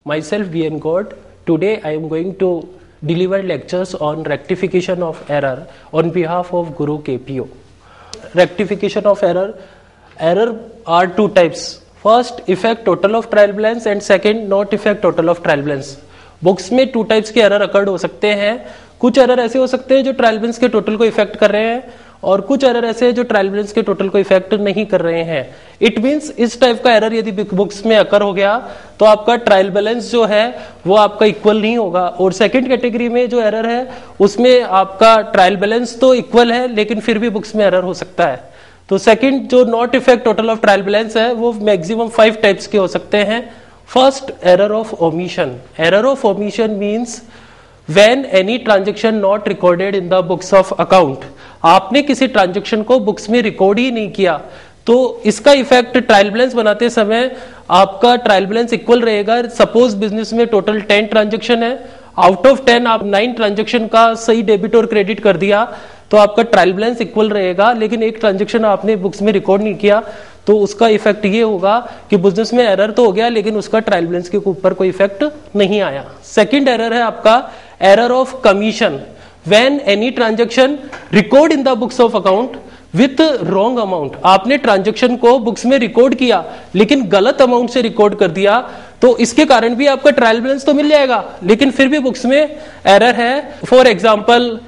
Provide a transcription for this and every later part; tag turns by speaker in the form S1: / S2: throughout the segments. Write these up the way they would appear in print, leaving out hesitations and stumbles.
S1: Myself BN God. Today I am going to deliver lectures on rectification of error on behalf of Guru KPO. Rectification of error. Error are two types. First, effect total of trial balance and second, not effect total of trial balance. Books में two types के error occurred हो सकते हैं. कुछ error ऐसे हो सकते हैं जो ट्रायल बैलेंस के टोटल को इफेक्ट कर रहे हैं और कुछ एरर ऐसे हैं जो ट्रायल बैलेंस के टोटल को इफेक्ट नहीं कर रहे हैं. इट मींस इस टाइप का एरर यदि बुक्स में अकर हो गया तो आपका ट्रायल बैलेंस जो है वो आपका इक्वल नहीं होगा. और सेकंड कैटेगरी में जो एरर है उसमें आपका ट्रायल बैलेंस तो इक्वल है लेकिन फिर भी बुक्स में एरर हो सकता है. तो सेकंड जो not effect total of trial balance है वो मैक्सिमम 5 टाइप्स के हो सकते हैं. First, error of omission. Error of omission means when any transaction not recorded in the books of account. आपने किसी ट्रांजैक्शन को बुक्स में रिकॉर्ड ही नहीं किया तो इसका इफेक्ट ट्रायल बैलेंस बनाते समय आपका ट्रायल बैलेंस इक्वल रहेगा. सपोज बिजनेस में टोटल 10 ट्रांजैक्शन है, आउट ऑफ 10 आप 9 ट्रांजैक्शन का सही डेबिट और क्रेडिट कर दिया तो आपका ट्रायल बैलेंस इक्वल रहेगा. लेकिन एक ट्रांजैक्शन आपने बुक्स में रिकॉर्ड नहीं किया तो उसका इफेक्ट ये होगा कि बिजनेस में एरर तो हो गया लेकिन उसका ट्रायल बैलेंस के ऊपर कोई इफेक्ट नहीं आया. सेकंड एरर है आपका error of commission. When any transaction record in the books of account with wrong amount. आपने ट्रांजैक्शन को बुक्स में रिकॉर्ड किया लेकिन गलत अमाउंट से रिकॉर्ड कर दिया तो इसके कारण भी आपका ट्रायल बैलेंस तो मिल जाएगा लेकिन फिर भी बुक्स में एरर है. फॉर एग्जाम्पल,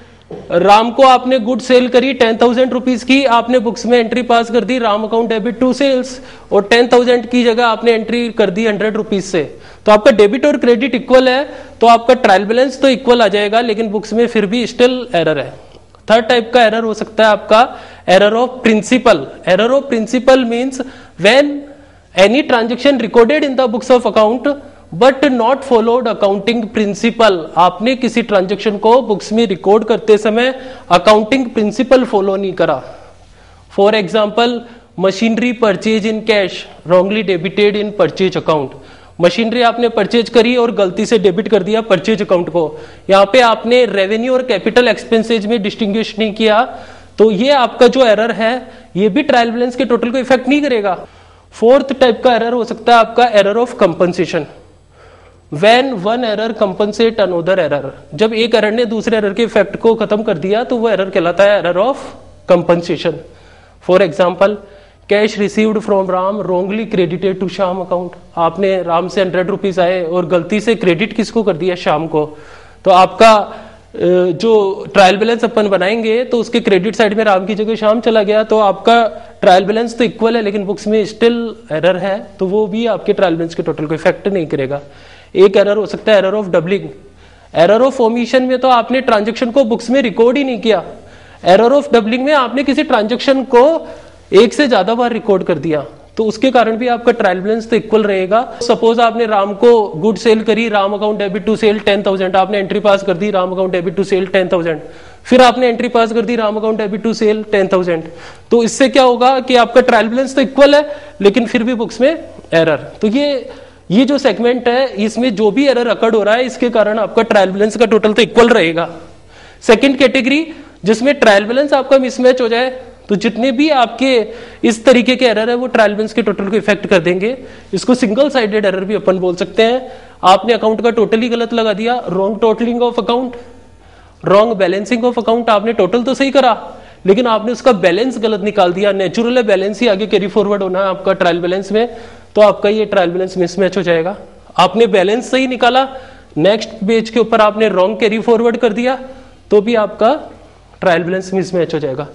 S1: राम को आपने गुड सेल करी 10,000 रुपीज की, आपने बुक्स में एंट्री पास कर दी Ram account debit to sales और 10,000 की जगह आपने एंट्री कर दी 100 रुपीज से. तो आपका डेबिट और क्रेडिट इक्वल है तो आपका ट्रायल बैलेंस तो इक्वल आ जाएगा लेकिन बुक्स में फिर भी स्टिल एरर है. थर्ड टाइप का एरर हो सकता है आपका error of principle. Error of principle means when any transaction recorded in the books of account but not followed accounting principle. आपने किसी ट्रांजैक्शन को बुक्स में रिकॉर्ड करते समय अकाउंटिंग प्रिंसिपल फॉलो नहीं करा. For example, machinery purchase in cash wrongly debited in purchase account. Machinery आपने purchase करी और गलती से डेबिट कर दिया परचेज अकाउंट को. यहाँ पे आपने रेवेन्यू और कैपिटल एक्सपेंसेज में डिस्टिंग्विश नहीं किया तो ये आपका जो एरर है ये भी ट्रायल बैलेंस के टोटल को इफेक्ट नहीं करेगा. फोर्थ टाइप का एरर हो सकता है आपका error of compensation. When one error compensate another error. जब एक एरर ने दूसरे एरर के इफेक्ट को खत्म कर दिया तो वो एरर कहलाता है error of compensation. For example, cash received from Ram wrongly credited to Shyam account. आपने राम से 100 रुपीज आए और गलती से क्रेडिट किसको कर दिया, श्याम को. तो आपका जो ट्रायल बैलेंस अपन बनाएंगे तो उसके क्रेडिट साइड में राम की जगह श्याम चला गया तो आपका ट्रायल बैलेंस तो इक्वल है लेकिन बुक्स में स्टिल एरर है तो वो भी आपके ट्रायल बैलेंस के टोटल को इफेक्ट नहीं करेगा. एक एरर हो सकता है error of doubling. Error of omission में तो आपने ट्रांजैक्शन को बुक्स में रिकॉर्ड ही नहीं किया. एरर ऑफ डबलिंग में आपने किसी ट्रांजैक्शन को एक से ज्यादा बार रिकॉर्ड कर दिया तो उसके कारण भी आपका ट्रायल बैलेंस तो इक्वल रहेगा. सपोज आपने राम को गुड सेल करी Ram account debit to sale 10,000, आपने एंट्री पास कर दी Ram account debit to sale 10,000, फिर आपने एंट्री पास कर दी Ram account debit to sale 10,000. तो इससे क्या होगा कि आपका ट्रायल बैलेंस तो इक्वल है लेकिन फिर भी बुक्स में एरर. तो ये जो सेगमेंट है इसमें जो भी एरर अकर्ड हो रहा है इसके कारण आपका ट्रायल बैलेंस का टोटल तो इक्वल रहेगा. सेकंड कैटेगरी जिसमें ट्रायल बैलेंस आपका मिसमैच हो जाए तो जितने भी आपके इस तरीके के एरर है वो ट्रायल बैलेंस के टोटल को इफेक्ट कर देंगे. इसको सिंगल साइडेड एरर भी अपन बोल सकते हैं. आपने अकाउंट का टोटल ही गलत लगा दिया, wrong totalling of account, wrong balancing of account. आपने टोटल तो सही करा लेकिन आपने उसका बैलेंस गलत निकाल दिया. नेचुरल बैलेंस ही आगे कैरी फॉरवर्ड होना है आपका ट्रायल बैलेंस में तो आपका ये ट्रायल बैलेंस मिसमैच हो जाएगा. आपने बैलेंस सही निकाला, नेक्स्ट पेज के ऊपर आपने रॉन्ग कैरी फॉरवर्ड कर दिया तो भी आपका ट्रायल बैलेंस मिसमैच हो जाएगा.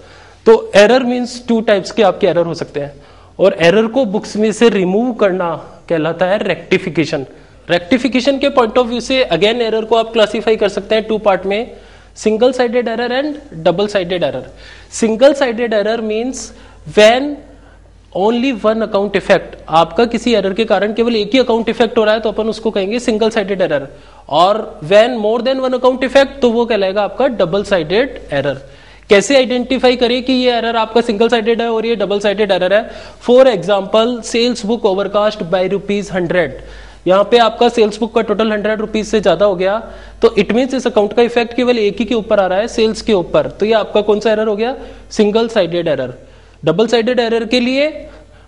S1: तो एरर मींस टू टाइप्स के आपके एरर हो सकते हैं और एरर को बुक्स में से रिमूव करना कहलाता है रेक्टिफिकेशन. रेक्टिफिकेशन के पॉइंट ऑफ व्यू से अगेन एरर को आप क्लासिफाई कर सकते हैं 2 पार्ट में, single sided error and double sided error. Single sided error means when only one account effect. आपका किसी एरर के कारण केवल एक ही अकाउंट इफेक्ट हो रहा है तो अपन उसको कहेंगे सिंगल साइडेड एरर. और when more than one account effect तो वो कहलाएगा आपका डबल साइडेड एरर. कैसे आइडेंटिफाई करें कि ये एरर आपका सिंगल साइडेड है और ये डबल साइडेड एरर है. For example, sales book overcast by ₹100. यहाँ पे आपका सेल्स बुक का टोटल 100 रुपीज से ज्यादा हो गया तो इट मीन्स इस अकाउंट का इफेक्ट केवल एक ही के ऊपर आ रहा है, सेल्स के ऊपर. तो ये आपका कौन सा एरर हो गया, single sided error. Double sided error के लिए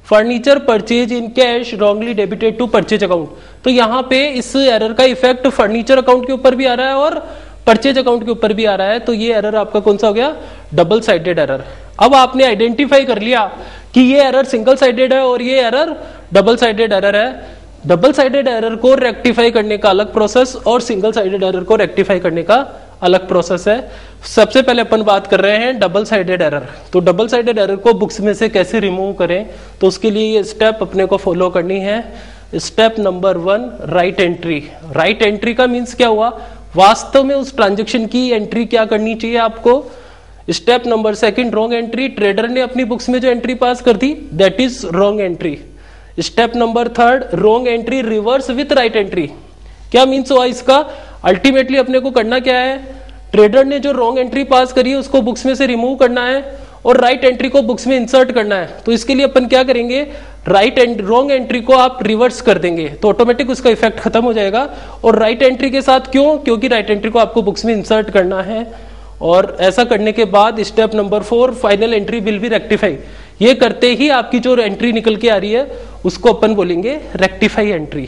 S1: furniture purchase in cash wrongly debited to purchase account. तो यहाँ पे इस एरर का इफेक्ट फर्नीचर अकाउंट के ऊपर भी आ रहा है और परचेज अकाउंट के ऊपर भी आ रहा है। तो ये एरर आपका कौन सा हो गया, डबल साइडेड एरर। अब आपने आइडेंटिफाई कर लिया कि ये एरर सिंगल साइडेड है और ये एरर डबल साइडेड एरर है। डबल साइडेड एरर को रेक्टिफाई करने का अलग प्रोसेस और सिंगल साइडेड एरर को रेक्टिफाई करने का अलग प्रोसेस है। सबसे पहले अपन बात कर रहे हैं डबल साइडेड एरर। तो डबल साइडेड एरर को बुक्स में से कैसे रिमूव करें, तो उसके लिए ये स्टेप अपने को फॉलो करनी है। Step number 1, right entry. Right entry का मीन्स क्या हुआ, वास्तव में उस ट्रांजेक्शन की एंट्री क्या करनी चाहिए आपको। Step number 2, wrong entry. Trader ने अपनी बुक्स में जो एंट्री पास कर दी, that is wrong entry. Step number 3, wrong entry reverse with right entry. क्या मीन्स हुआ इसका, अल्टीमेटली अपने को करना क्या है, ट्रेडर ने जो रॉन्ग एंट्री पास करी है उसको बुक्स में से रिमूव करना है और राइट एंट्री को बुक्स में इंसर्ट करना है। तो इसके लिए अपन क्या करेंगे, रॉन्ग एंट्री को आप रिवर्स कर देंगे तो ऑटोमेटिक उसका इफेक्ट खत्म हो जाएगा। और राइट एंट्री के साथ क्यों, क्योंकि राइट एंट्री को आपको बुक्स में इंसर्ट करना है। और ऐसा करने के बाद step number 4, final entry will be rectify. ये करते ही आपकी जो एंट्री निकल के आ रही है उसको अपन बोलेंगे रेक्टिफाई एंट्री।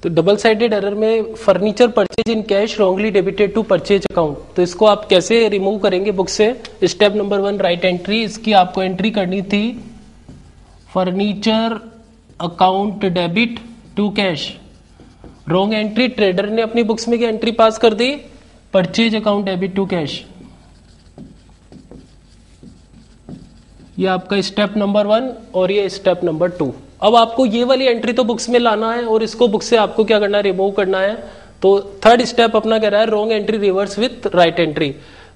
S1: तो डबल साइडेड एरर में furniture purchase in cash wrongly debited to purchase account, तो इसको आप कैसे रिमूव करेंगे बुक से। Step number 1, right entry. इसकी आपको एंट्री करनी थी furniture account debit to cash. Wrong entry, trader ने अपनी बुक्स में क्या एंट्री पास कर दी, purchase account debit to cash. ये आपका स्टेप नंबर 1 और ये स्टेप नंबर 2। अब आपको ये वाली एंट्री तो बुक्स में लाना है और इसको बुक से आपको क्या करना है, रिमूव करना है। तो थर्ड स्टेप अपना कह रहा है wrong entry reverse with right entry.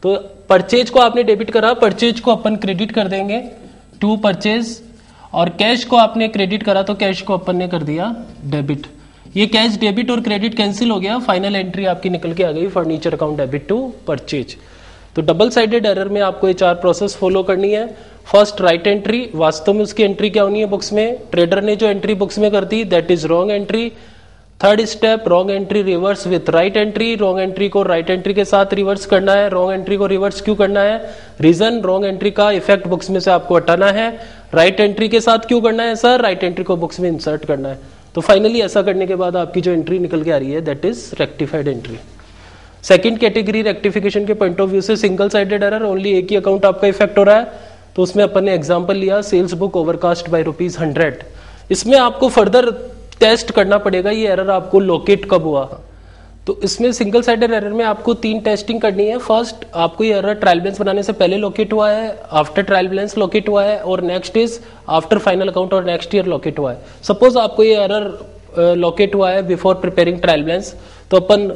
S1: तो परचेज को आपने डेबिट करा, परचेज को अपन क्रेडिट कर देंगे टू परचेज, और कैश को आपने क्रेडिट करा तो कैश को अपन ने कर दिया डेबिट। ये कैश डेबिट और क्रेडिट कैंसिल हो गया, फाइनल एंट्री आपकी निकल के आ गई furniture account debit to purchase. तो डबल साइडेड एरर में आपको ये 4 प्रोसेस फॉलो करनी है। First, right entry. वास्तव में उसकी एंट्री क्या होनी है बुक्स में, ट्रेडर ने जो एंट्री बुक्स में कर दी that is wrong entry. Third step, wrong entry reverse with right entry. Wrong entry को राइट एंट्री के साथ रिवर्स करना है। रॉन्ग एंट्री को रिवर्स क्यों करना है, रीजन रॉन्ग एंट्री का इफेक्ट बुक्स में से आपको हटाना है। राइट एंट्री के साथ क्यों करना है सर, राइट एंट्री को बुक्स में इंसर्ट करना है। तो फाइनली ऐसा करने के बाद आपकी जो एंट्री निकल के आ रही है that is rectified entry. Second category rectification के पॉइंट ऑफ व्यू से सिंगल साइडेड एरर, ओनली एक ही अकाउंट आपका इफेक्ट हो रहा है। तो उसमें अपन ने एग्जांपल लिया सेल्स बुक ओवरकास्ट बाय ₹100। इसमें आपको फर्दर टेस्ट करना पड़ेगा ये एरर आपको लोकेट कब हुआ। तो इसमें सिंगल साइडेड एरर में आपको 3 टेस्टिंग करनी है। फर्स्ट, आपको ये एरर ट्रायल बैलेंस बनाने से पहले लोकेट हुआ है, आफ्टर ट्रायल बैलेंस लोकेट हुआ है, और next is after final account और नेक्स्ट ईयर लोकेट हुआ है। सपोज आपको ये एरर लोकेट हुआ है बिफोर प्रिपेयरिंग ट्रायल बैलेंस, तो अपन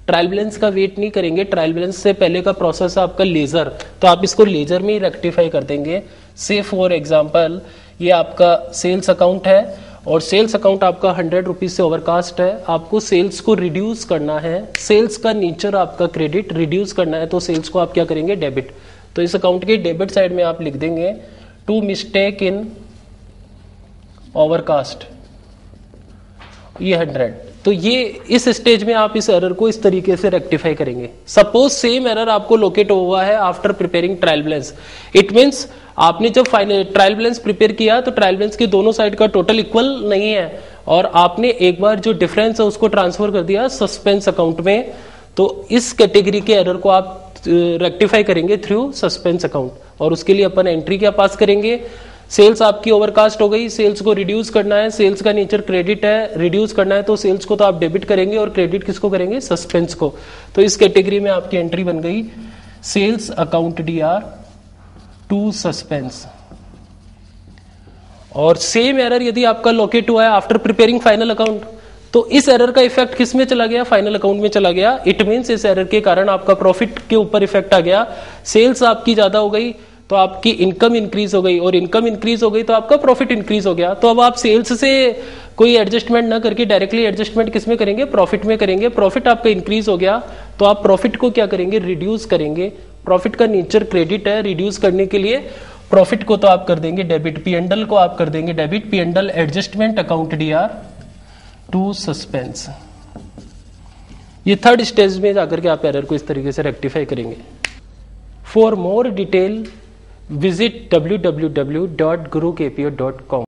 S1: ट्रायल बैलेंस का वेट नहीं करेंगे। ट्रायल बैलेंस से पहले का प्रोसेस है आपका लेजर, तो आप इसको लेजर में ही रेक्टिफाई कर देंगे। से फॉर एग्जांपल ये आपका सेल्स अकाउंट है और सेल्स अकाउंट आपका 100 रुपीज से ओवरकास्ट है। आपको सेल्स को रिड्यूस करना है, सेल्स का नेचर आपका क्रेडिट, रिड्यूस करना है तो सेल्स को आप क्या करेंगे, डेबिट। तो इस अकाउंट के डेबिट साइड में आप लिख देंगे टू मिस्टेक इन ओवरकास्ट, ये 100। तो ये इस स्टेज में आप इस एरर को इस तरीके से रेक्टिफाई करेंगे। सपोज सेम एरर आपको लोकेट हुआ है after preparing trial balance, it means आपने जब फाइनल ट्रायल बैलेंस प्रिपेयर किया तो ट्रायल बैलेंस के दोनों साइड का टोटल इक्वल नहीं है और आपने एक बार जो डिफरेंस है उसको ट्रांसफर कर दिया सस्पेंस अकाउंट में। तो इस कैटेगरी के एरर को आप रेक्टिफाई करेंगे थ्रू सस्पेंस अकाउंट, और उसके लिए अपन एंट्री क्या पास करेंगे, सेल्स आपकी ओवरकास्ट हो गई, सेल्स को रिड्यूस करना है, सेल्स का नेचर क्रेडिट है, रिड्यूस करना है तो सेल्स को तो आप डेबिट करेंगे और क्रेडिट किसको करेंगे, सस्पेंस को। तो इस कैटेगरी में आपकी एंट्री बन गई sales account DR to suspense. और सेम एरर यदि आपका लोकेट हुआ है आफ्टर प्रिपेयरिंग फाइनल अकाउंट, तो इस एरर का इफेक्ट किस में चला गया, फाइनल अकाउंट में चला गया। इट मींस इस एरर के कारण आपका प्रॉफिट के ऊपर इफेक्ट आ गया। सेल्स आपकी ज्यादा हो गई तो आपकी इनकम इंक्रीज हो गई, और इनकम इंक्रीज हो गई तो आपका प्रॉफिट इंक्रीज हो गया। तो अब आप सेल्स से कोई एडजस्टमेंट ना करके डायरेक्टली एडजस्टमेंट किस में करेंगे, प्रॉफिट में करेंगे। प्रॉफिट आपका इंक्रीज हो गया तो आप प्रॉफिट को क्या करेंगे, रिड्यूस करेंगे। प्रॉफिट का नेचर क्रेडिट है, रिड्यूस करने के लिए प्रॉफिट को तो आप कर देंगे डेबिट, P&L को आप कर देंगे debit, P&L adjustment account DR to suspense. ये थर्ड स्टेज में जाकर के आप एरर को इस तरीके से रेक्टिफाई करेंगे। For more detail visit www.gurukpo.com.